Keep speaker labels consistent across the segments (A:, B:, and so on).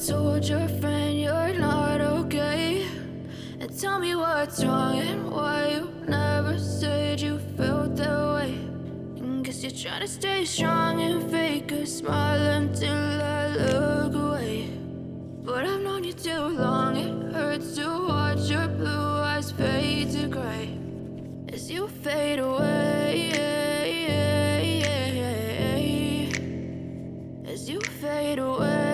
A: told your friend you're not okay, and tell me what's wrong and why you never said you felt that way. And guess you're trying to stay strong and fake a smile until I look away. But I've known you too long, it hurts to watch your blue eyes fade to gray as you fade away, as you fade away.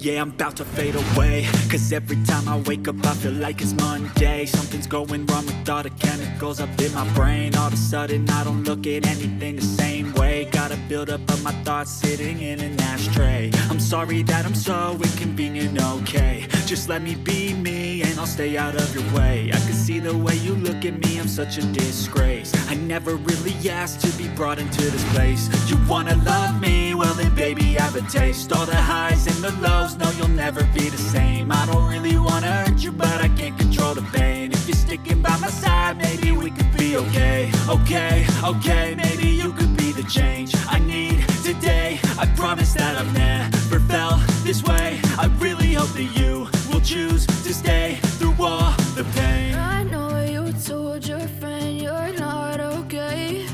B: Yeah, I'm about to fade away, cause every time I wake up I feel like it's Monday. Something's going wrong with all the chemicals up in my brain. All of a sudden I don't look at anything the same way. Got a buildup of my thoughts sitting in an ashtray. I'm sorry that I'm so inconvenient, okay. Just let me be me and I'll stay out of your way. I can see the way you look at me, I'm such a disgrace. I never really asked to be brought into this place. You wanna love me? Well then baby I have a taste. All the highs and the lows, no you'll never be the same. I don't really wanna hurt you but I can't control the pain. If you're sticking by my side maybe we could be okay. Okay, maybe you could be the change I need today. I promise that I've never felt this way. I really hope that you will choose to stay through all the pain.
A: I know you told your friend you're not okay,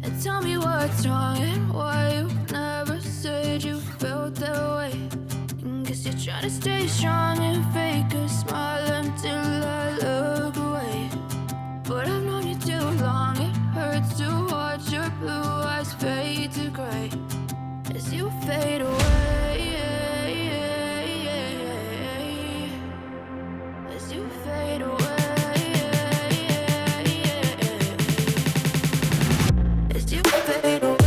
A: and tell me what's wrong and why you never said you felt that way. And guess you're trying to stay strong and fake a smile until I look away. But I've known you too long, it hurts to watch your blue eyes fade to gray as you fade away, as you fade away, as you fade away.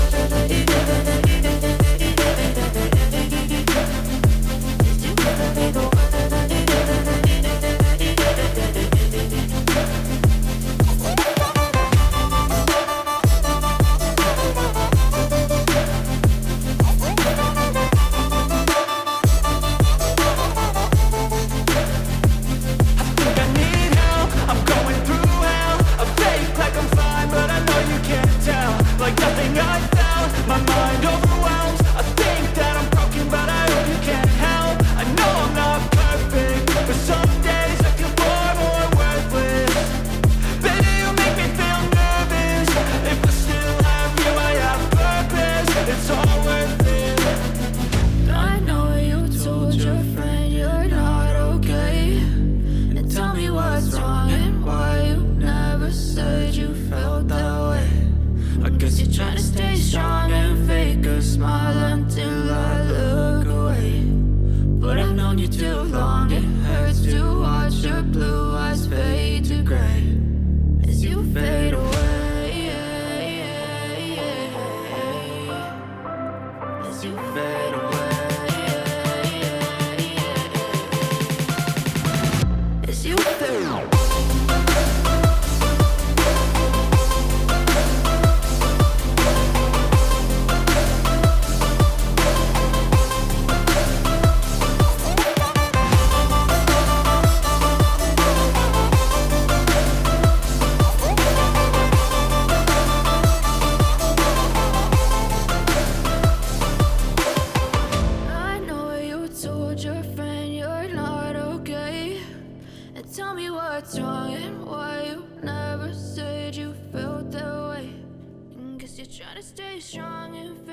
A: Trying to stay strong and